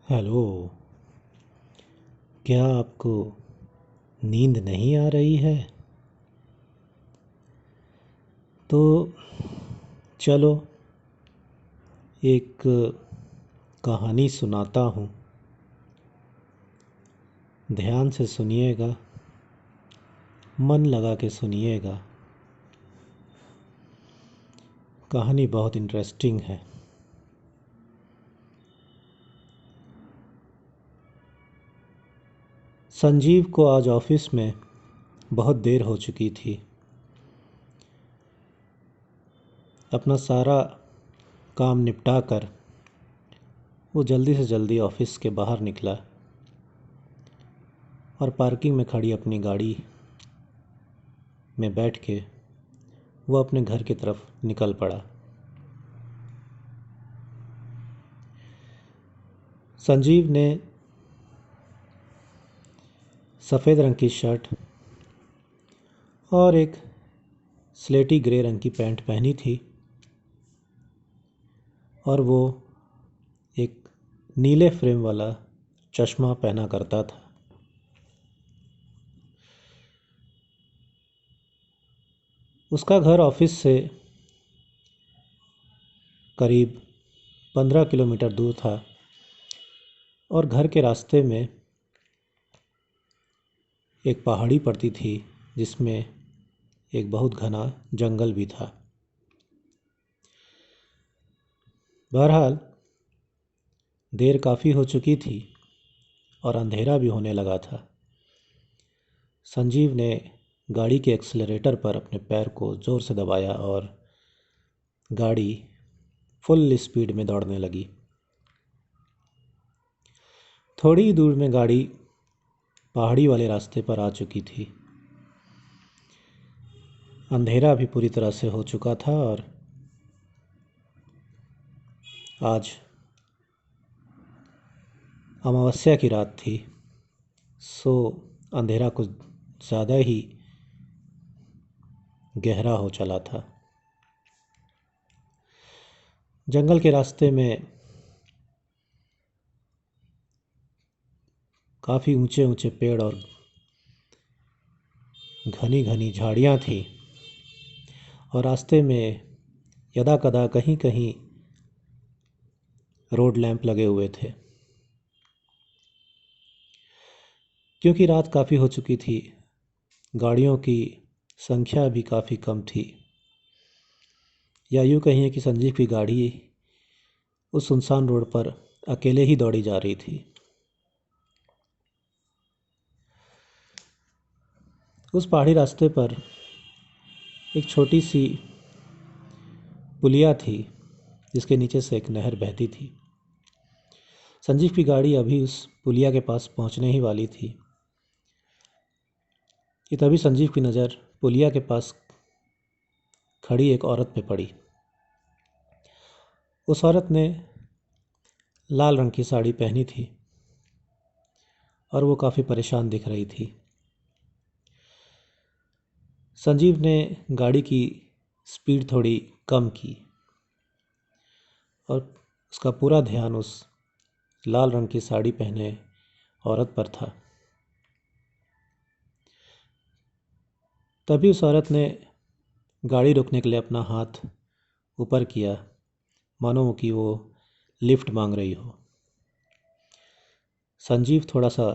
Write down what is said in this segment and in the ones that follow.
Hello. क्या आपको नींद नहीं आ रही है? तो चलो एक कहानी सुनाता हूँ। ध्यान से सुनिएगा, मन लगा के सुनिएगा। कहानी बहुत इंटरेस्टिंग है। संजीव को आज ऑफिस में बहुत देर हो चुकी थी। अपना सारा काम निपटा कर वो जल्दी से जल्दी ऑफिस के बाहर निकला और पार्किंग में खड़ी अपनी गाड़ी में बैठ के वो अपने घर की तरफ निकल पड़ा। संजीव ने सफ़ेद रंग की शर्ट और एक स्लेटी ग्रे रंग की पैंट पहनी थी और वो एक नीले फ्रेम वाला चश्मा पहना करता था। उसका घर ऑफिस से करीब 15 किलोमीटर दूर था और घर के रास्ते में एक पहाड़ी पड़ती थी जिसमें एक बहुत घना जंगल भी था। बहरहाल देर काफ़ी हो चुकी थी और अंधेरा भी होने लगा था। संजीव ने गाड़ी के एक्सीलरेटर पर अपने पैर को ज़ोर से दबाया और गाड़ी फुल स्पीड में दौड़ने लगी। थोड़ी ही दूर में गाड़ी पहाड़ी वाले रास्ते पर आ चुकी थी। अंधेरा भी पूरी तरह से हो चुका था और आज अमावस्या की रात थी, सो अंधेरा कुछ ज़्यादा ही गहरा हो चला था। जंगल के रास्ते में काफ़ी ऊंचे ऊंचे पेड़ और घनी घनी झाड़ियाँ थी और रास्ते में यदा कदा कहीं कहीं रोड लैंप लगे हुए थे। क्योंकि रात काफ़ी हो चुकी थी, गाड़ियों की संख्या भी काफ़ी कम थी, या यूँ कहिए कि संजीव की गाड़ी उस सुनसान रोड पर अकेले ही दौड़ी जा रही थी। उस पहाड़ी रास्ते पर एक छोटी सी पुलिया थी जिसके नीचे से एक नहर बहती थी। संजीव की गाड़ी अभी उस पुलिया के पास पहुंचने ही वाली थी कि तभी संजीव की नज़र पुलिया के पास खड़ी एक औरत पे पड़ी। उस औरत ने लाल रंग की साड़ी पहनी थी और वो काफ़ी परेशान दिख रही थी। संजीव ने गाड़ी की स्पीड थोड़ी कम की और उसका पूरा ध्यान उस लाल रंग की साड़ी पहने औरत पर था। तभी उस औरत ने गाड़ी रोकने के लिए अपना हाथ ऊपर किया, मानो कि वो लिफ्ट मांग रही हो। संजीव थोड़ा सा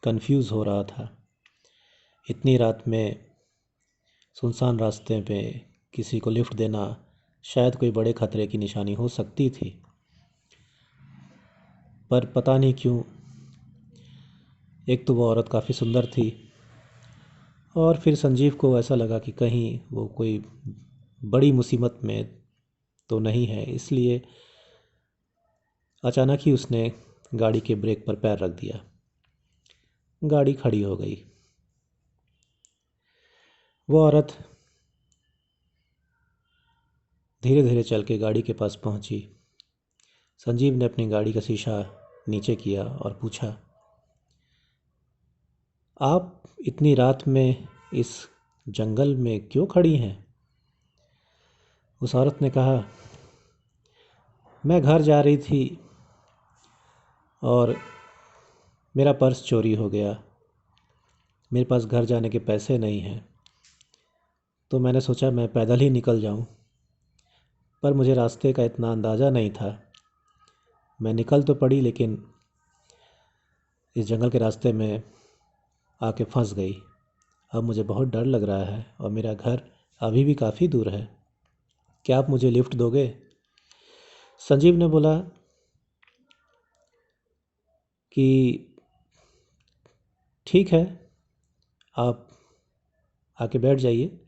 कंफ्यूज हो रहा था। इतनी रात में सुनसान रास्ते पे किसी को लिफ्ट देना शायद कोई बड़े खतरे की निशानी हो सकती थी, पर पता नहीं क्यों एक तो वो औरत काफ़ी सुंदर थी और फिर संजीव को ऐसा लगा कि कहीं वो कोई बड़ी मुसीबत में तो नहीं है, इसलिए अचानक ही उसने गाड़ी के ब्रेक पर पैर रख दिया। गाड़ी खड़ी हो गई। वो औरत धीरे धीरे चल के गाड़ी के पास पहुंची। संजीव ने अपनी गाड़ी का शीशा नीचे किया और पूछा, आप इतनी रात में इस जंगल में क्यों खड़ी हैं? उस औरत ने कहा, मैं घर जा रही थी और मेरा पर्स चोरी हो गया। मेरे पास घर जाने के पैसे नहीं हैं, तो मैंने सोचा मैं पैदल ही निकल जाऊं। पर मुझे रास्ते का इतना अंदाज़ा नहीं था। मैं निकल तो पड़ी, लेकिन इस जंगल के रास्ते में आके फंस गई। अब मुझे बहुत डर लग रहा है और मेरा घर अभी भी काफ़ी दूर है। क्या आप मुझे लिफ्ट दोगे? संजीव ने बोला कि ठीक है, आप आके बैठ जाइए।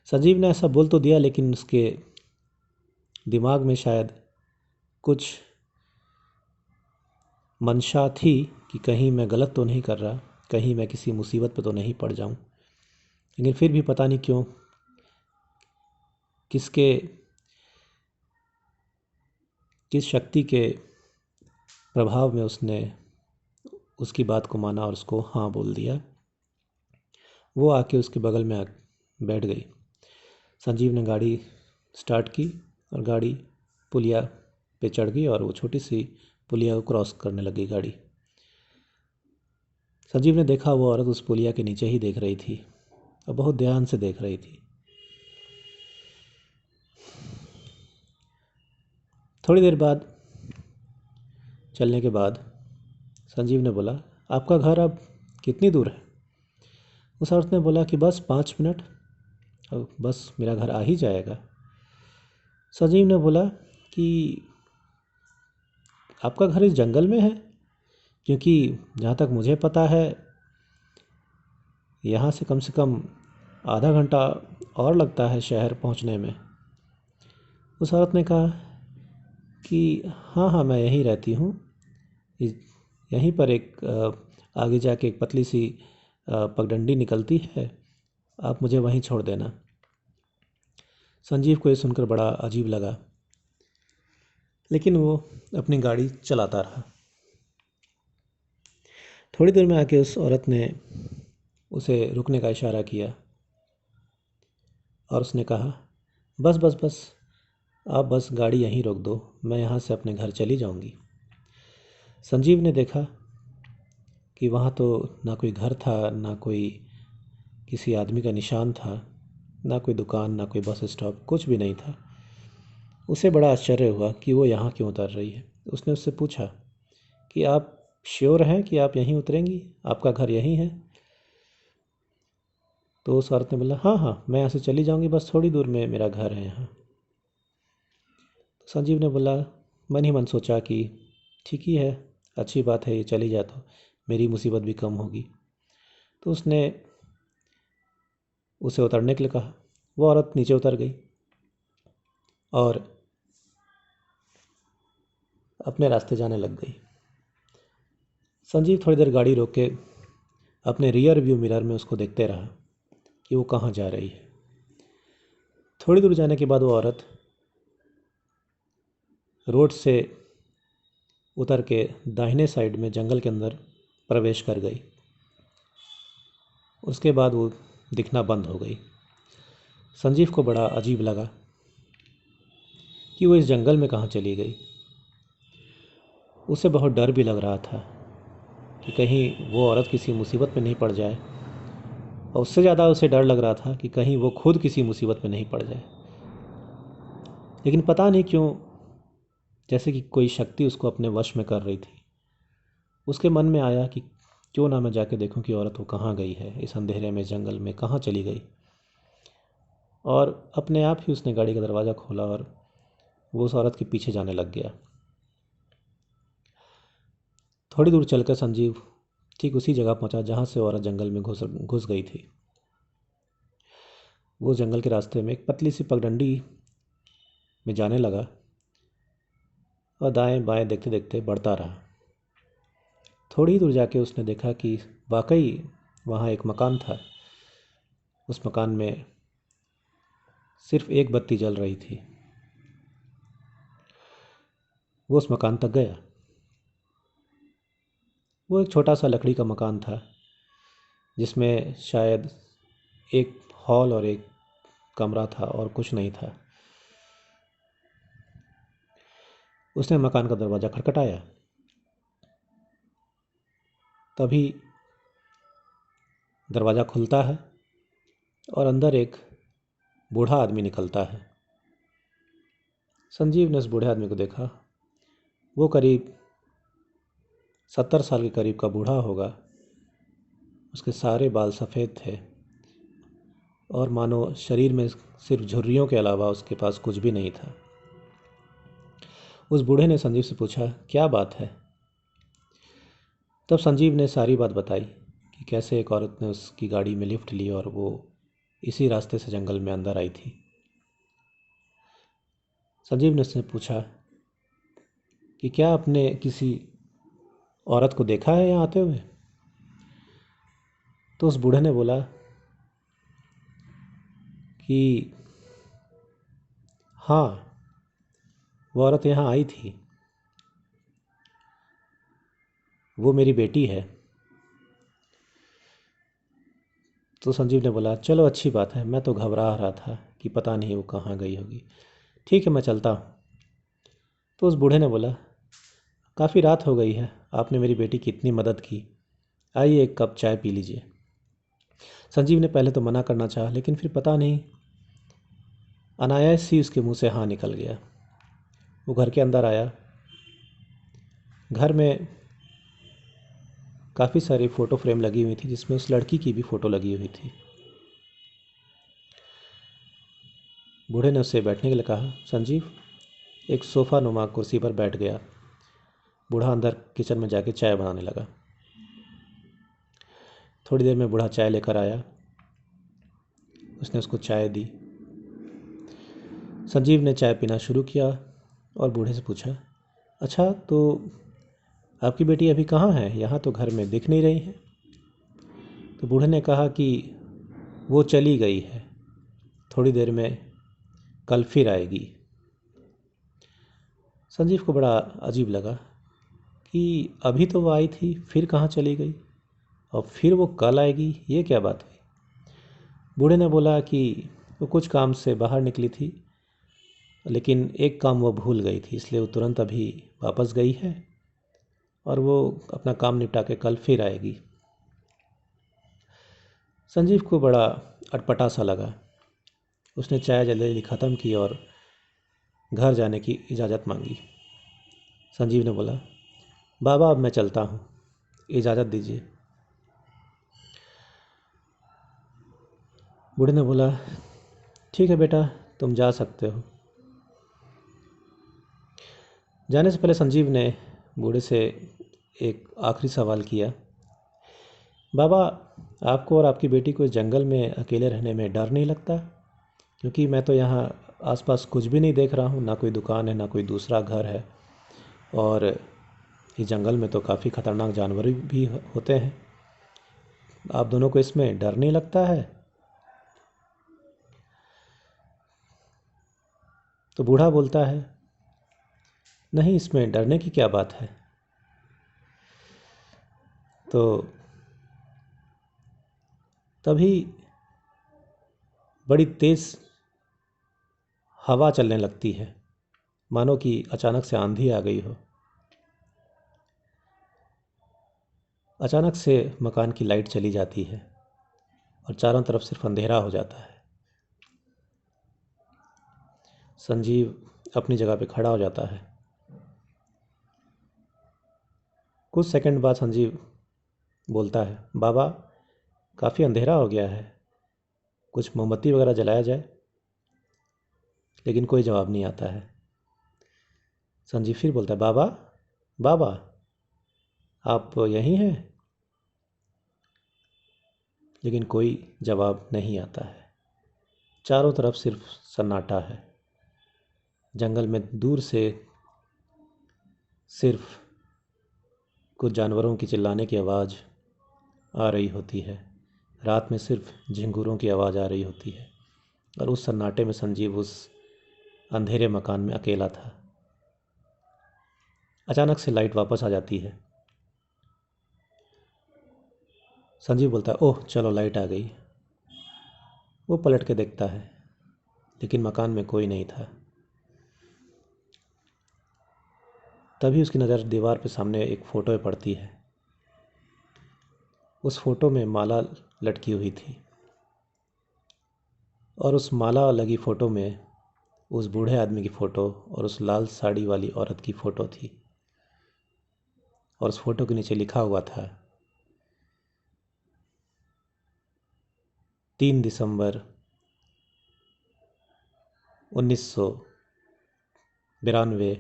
संजीव ने ऐसा बोल तो दिया, लेकिन उसके दिमाग में शायद कुछ मंशा थी कि कहीं मैं गलत तो नहीं कर रहा, कहीं मैं किसी मुसीबत पे तो नहीं पड़ जाऊं। लेकिन फिर भी पता नहीं क्यों, किसके किस शक्ति के प्रभाव में उसने उसकी बात को माना और उसको हाँ बोल दिया। वो आके उसके बगल में बैठ गई। संजीव ने गाड़ी स्टार्ट की और गाड़ी पुलिया पे चढ़ गई और वो छोटी सी पुलिया को क्रॉस करने लगी गाड़ी। संजीव ने देखा वो औरत उस पुलिया के नीचे ही देख रही थी और बहुत ध्यान से देख रही थी। थोड़ी देर बाद चलने के बाद संजीव ने बोला, आपका घर अब कितनी दूर है? उस औरत ने बोला कि बस 5 मिनट, अब बस मेरा घर आ ही जाएगा। संजीव ने बोला कि आपका घर इस जंगल में है? क्योंकि जहाँ तक मुझे पता है, यहाँ से कम आधा घंटा और लगता है शहर पहुँचने में। उस औरत ने कहा कि हाँ हाँ, मैं यहीं रहती हूँ। यहीं पर एक आगे जाके एक पतली सी पगडंडी निकलती है, आप मुझे वहीं छोड़ देना। संजीव को ये सुनकर बड़ा अजीब लगा, लेकिन वो अपनी गाड़ी चलाता रहा। थोड़ी देर में आके उस औरत ने उसे रुकने का इशारा किया और उसने कहा, बस बस बस, आप बस गाड़ी यहीं रोक दो, मैं यहाँ से अपने घर चली जाऊँगी। संजीव ने देखा कि वहाँ तो ना कोई घर था, ना कोई किसी आदमी का निशान था, ना कोई दुकान, ना कोई बस स्टॉप, कुछ भी नहीं था। उसे बड़ा आश्चर्य हुआ कि वो यहाँ क्यों उतर रही है। उसने उससे पूछा कि आप श्योर हैं कि आप यहीं उतरेंगी, आपका घर यहीं है? तो उस औरत ने बोला, हाँ हाँ, मैं यहाँ से चली जाऊँगी, बस थोड़ी दूर में मेरा घर है यहाँ। तो संजीव ने बोला, मन ही मन सोचा कि ठीक ही है, अच्छी बात है, ये चली जाए तो मेरी मुसीबत भी कम होगी। तो उसने उसे उतरने के लिए कहा। वो औरत नीचे उतर गई और अपने रास्ते जाने लग गई। संजीव थोड़ी देर गाड़ी रोक के अपने रियर व्यू मिरर में उसको देखते रहा कि वो कहाँ जा रही है। थोड़ी दूर जाने के बाद वो औरत रोड से उतर के दाहिने साइड में जंगल के अंदर प्रवेश कर गई। उसके बाद वो दिखना बंद हो गई। संजीव को बड़ा अजीब लगा कि वो इस जंगल में कहाँ चली गई। उसे बहुत डर भी लग रहा था कि कहीं वो औरत किसी मुसीबत में नहीं पड़ जाए, और उससे ज़्यादा उसे डर लग रहा था कि कहीं वो खुद किसी मुसीबत में नहीं पड़ जाए। लेकिन पता नहीं क्यों, जैसे कि कोई शक्ति उसको अपने वश में कर रही थी। उसके मन में आया कि क्यों ना मैं जाके देखूं कि औरत वो कहाँ गई है, इस अंधेरे में जंगल में कहाँ चली गई। और अपने आप ही उसने गाड़ी का दरवाज़ा खोला और वो उस औरत के पीछे जाने लग गया। थोड़ी दूर चलकर संजीव ठीक उसी जगह पहुंचा जहाँ से औरत जंगल में घुस घुस गई थी। वो जंगल के रास्ते में एक पतली सी पगडंडी में जाने लगा और दाएं बाएं देखते देखते बढ़ता रहा। थोड़ी दूर जाके उसने देखा कि वाकई वहाँ एक मकान था। उस मकान में सिर्फ एक बत्ती जल रही थी। वो उस मकान तक गया। वो एक छोटा सा लकड़ी का मकान था, जिसमें शायद एक हॉल और एक कमरा था और कुछ नहीं था। उसने मकान का दरवाज़ा खटखटाया। तभी दरवाज़ा खुलता है और अंदर एक बूढ़ा आदमी निकलता है। संजीव ने उस बूढ़े आदमी को देखा। वो करीब 70 साल के करीब का बूढ़ा होगा। उसके सारे बाल सफ़ेद थे और मानो शरीर में सिर्फ झुर्रियों के अलावा उसके पास कुछ भी नहीं था। उस बूढ़े ने संजीव से पूछा, क्या बात है? तब संजीव ने सारी बात बताई कि कैसे एक औरत ने उसकी गाड़ी में लिफ्ट ली और वो इसी रास्ते से जंगल में अंदर आई थी। संजीव ने उससे पूछा कि क्या आपने किसी औरत को देखा है यहाँ आते हुए? तो उस बूढ़े ने बोला कि हाँ, वो औरत यहाँ आई थी, वो मेरी बेटी है। तो संजीव ने बोला, चलो अच्छी बात है, मैं तो घबरा रहा था कि पता नहीं वो कहाँ गई होगी। ठीक है, मैं चलता हूँ। तो उस बूढ़े ने बोला, काफ़ी रात हो गई है, आपने मेरी बेटी की इतनी मदद की, आइए एक कप चाय पी लीजिए। संजीव ने पहले तो मना करना चाहा, लेकिन फिर पता नहीं अनायास ही उसके मुंह से हाँ निकल गया। वो घर के अंदर आया। घर में काफ़ी सारी फ़ोटो फ्रेम लगी हुई थी, जिसमें उस लड़की की भी फ़ोटो लगी हुई थी। बूढ़े ने उससे बैठने के लिए कहा। संजीव एक सोफ़ा नुमा कुर्सी पर बैठ गया। बूढ़ा अंदर किचन में जाके चाय बनाने लगा। थोड़ी देर में बूढ़ा चाय लेकर आया। उसने उसको चाय दी। संजीव ने चाय पीना शुरू किया और बूढ़े से पूछा, अच्छा तो आपकी बेटी अभी कहाँ है? यहाँ तो घर में दिख नहीं रही है। तो बूढ़े ने कहा कि वो चली गई है, थोड़ी देर में कल फिर आएगी। संजीव को बड़ा अजीब लगा कि अभी तो वो आई थी, फिर कहाँ चली गई और फिर वो कल आएगी, ये क्या बात हुई? बूढ़े ने बोला कि वो कुछ काम से बाहर निकली थी, लेकिन एक काम वो भूल गई थी, इसलिए वो तुरंत अभी वापस गई है और वो अपना काम निपटा के कल फिर आएगी। संजीव को बड़ा अटपटा सा लगा। उसने चाय जल्दी जल्दी ख़त्म की और घर जाने की इजाज़त मांगी। संजीव ने बोला, बाबा अब मैं चलता हूँ, इजाज़त दीजिए। बूढ़े ने बोला, ठीक है बेटा, तुम जा सकते हो। जाने से पहले संजीव ने बूढ़े से एक आखिरी सवाल किया, बाबा आपको और आपकी बेटी को इस जंगल में अकेले रहने में डर नहीं लगता? क्योंकि मैं तो यहाँ आसपास कुछ भी नहीं देख रहा हूँ, ना कोई दुकान है, ना कोई दूसरा घर है, और इस जंगल में तो काफ़ी ख़तरनाक जानवर भी होते हैं। आप दोनों को इसमें डर नहीं लगता है? तो बूढ़ा बोलता है, नहीं, इसमें डरने की क्या बात है। तो तभी बड़ी तेज़ हवा चलने लगती है, मानो कि अचानक से आंधी आ गई हो। अचानक से मकान की लाइट चली जाती है और चारों तरफ सिर्फ अंधेरा हो जाता है। संजीव अपनी जगह पे खड़ा हो जाता है। कुछ सेकंड बाद संजीव बोलता है, बाबा काफ़ी अंधेरा हो गया है, कुछ मोमबत्ती वगैरह जलाया जाए? लेकिन कोई जवाब नहीं आता है। संजीव फिर बोलता है, बाबा बाबा आप यहीं हैं? लेकिन कोई जवाब नहीं आता है। चारों तरफ सिर्फ सन्नाटा है। जंगल में दूर से सिर्फ कुछ जानवरों की चिल्लाने की आवाज़ आ रही होती है। रात में सिर्फ झिंगुरों की आवाज़ आ रही होती है और उस सन्नाटे में संजीव उस अंधेरे मकान में अकेला था। अचानक से लाइट वापस आ जाती है। संजीव बोलता है, ओह चलो लाइट आ गई। वो पलट के देखता है, लेकिन मकान में कोई नहीं था। तभी उसकी नज़र दीवार पे सामने एक फ़ोटो पड़ती है। उस फोटो में माला लटकी हुई थी और उस माला लगी फ़ोटो में उस बूढ़े आदमी की फ़ोटो और उस लाल साड़ी वाली औरत की फ़ोटो थी। और उस फ़ोटो के नीचे लिखा हुआ था 3 दिसंबर 1992,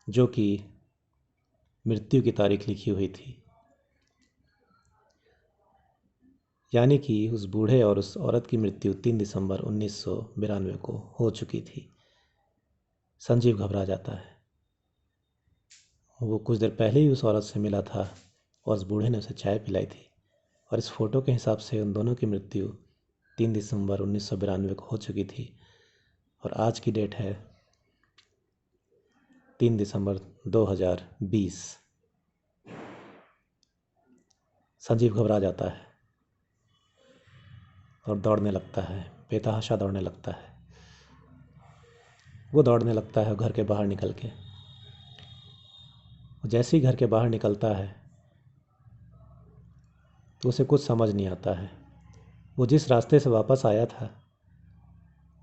जो कि मृत्यु की तारीख लिखी हुई थी। यानी कि उस बूढ़े और उस औरत की मृत्यु 3 दिसंबर 1992 को हो चुकी थी। संजीव घबरा जाता है। वो कुछ देर पहले ही उस औरत से मिला था और उस बूढ़े ने उसे चाय पिलाई थी, और इस फोटो के हिसाब से उन दोनों की मृत्यु 3 दिसंबर 1992 को हो चुकी थी। और आज की डेट है 3 दिसंबर 2020। संजीव घबरा जाता है और दौड़ने लगता है, बेतहाशा दौड़ने लगता है। वो दौड़ने लगता है घर के बाहर निकल के। जैसे ही घर के बाहर निकलता है तो उसे कुछ समझ नहीं आता है। वो जिस रास्ते से वापस आया था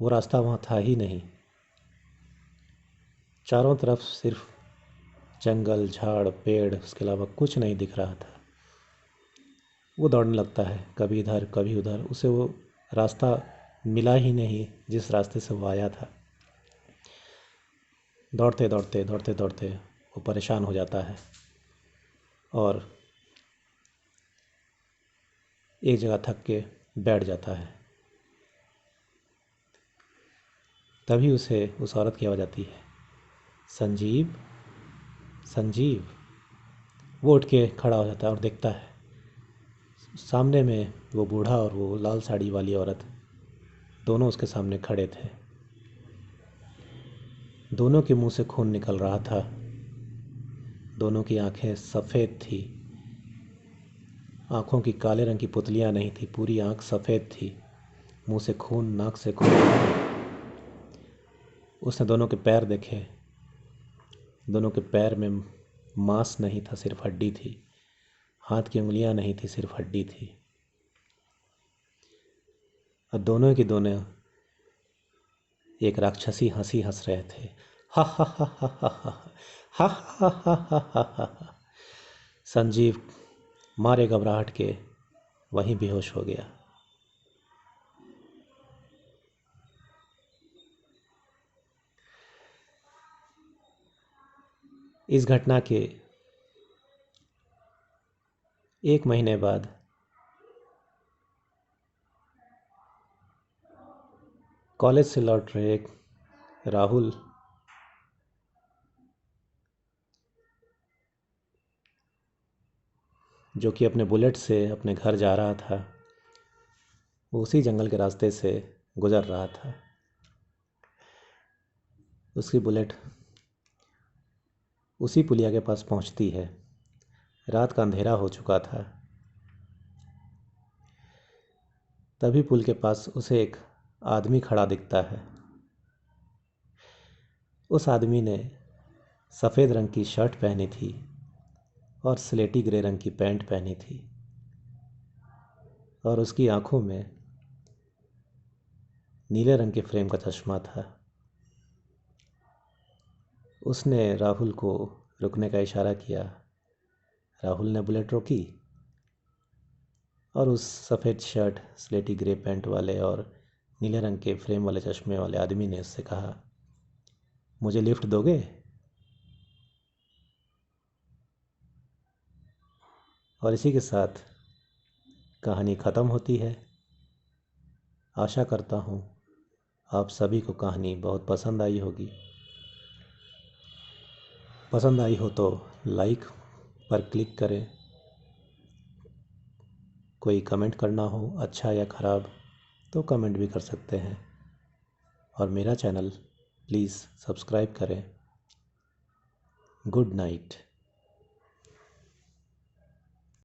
वो रास्ता वहाँ था ही नहीं। चारों तरफ सिर्फ जंगल, झाड़, पेड़, उसके अलावा कुछ नहीं दिख रहा था। वो दौड़ने लगता है, कभी इधर कभी उधर। उसे वो रास्ता मिला ही नहीं जिस रास्ते से वो आया था। दौड़ते दौड़ते दौड़ते दौड़ते वो परेशान हो जाता है और एक जगह थक के बैठ जाता है। तभी उसे उस औरत की आवाज़ आती है, संजीव, संजीव। वो उठ के खड़ा हो जाता है और देखता है सामने में वो बूढ़ा और वो लाल साड़ी वाली औरत दोनों उसके सामने खड़े थे। दोनों के मुंह से खून निकल रहा था। दोनों की आंखें सफ़ेद थी। आंखों की काले रंग की पुतलियां नहीं थी, पूरी आंख सफ़ेद थी। मुंह से खून, नाक से खून। उसने दोनों के पैर देखे। दोनों के पैर में मांस नहीं था, सिर्फ हड्डी थी। हाथ की उंगलियां नहीं थी, सिर्फ हड्डी थी। और दोनों की दोनों एक राक्षसी हंसी हंस रहे थे। हा हा हा हा हा हा हा हा हा हा हा हा। संजीव मारे घबराहट के वहीं बेहोश हो गया। इस घटना के 1 महीने बाद कॉलेज से लौट रहे राहुल जो कि अपने बुलेट से अपने घर जा रहा था, वो उसी जंगल के रास्ते से गुजर रहा था। उसकी बुलेट उसी पुलिया के पास पहुंचती है। रात का अंधेरा हो चुका था। तभी पुल के पास उसे एक आदमी खड़ा दिखता है। उस आदमी ने सफ़ेद रंग की शर्ट पहनी थी और स्लेटी ग्रे रंग की पैंट पहनी थी, और उसकी आंखों में नीले रंग के फ्रेम का चश्मा था। उसने राहुल को रुकने का इशारा किया। राहुल ने बुलेट रोकी और उस सफ़ेद शर्ट, स्लेटी ग्रे पैंट वाले और नीले रंग के फ्रेम वाले चश्मे वाले आदमी ने उससे कहा, मुझे लिफ्ट दोगे? और इसी के साथ कहानी ख़त्म होती है। आशा करता हूँ आप सभी को कहानी बहुत पसंद आई होगी। पसंद आई हो तो लाइक पर क्लिक करें। कोई कमेंट करना हो अच्छा या ख़राब तो कमेंट भी कर सकते हैं। और मेरा चैनल प्लीज़ सब्सक्राइब करें। Good night.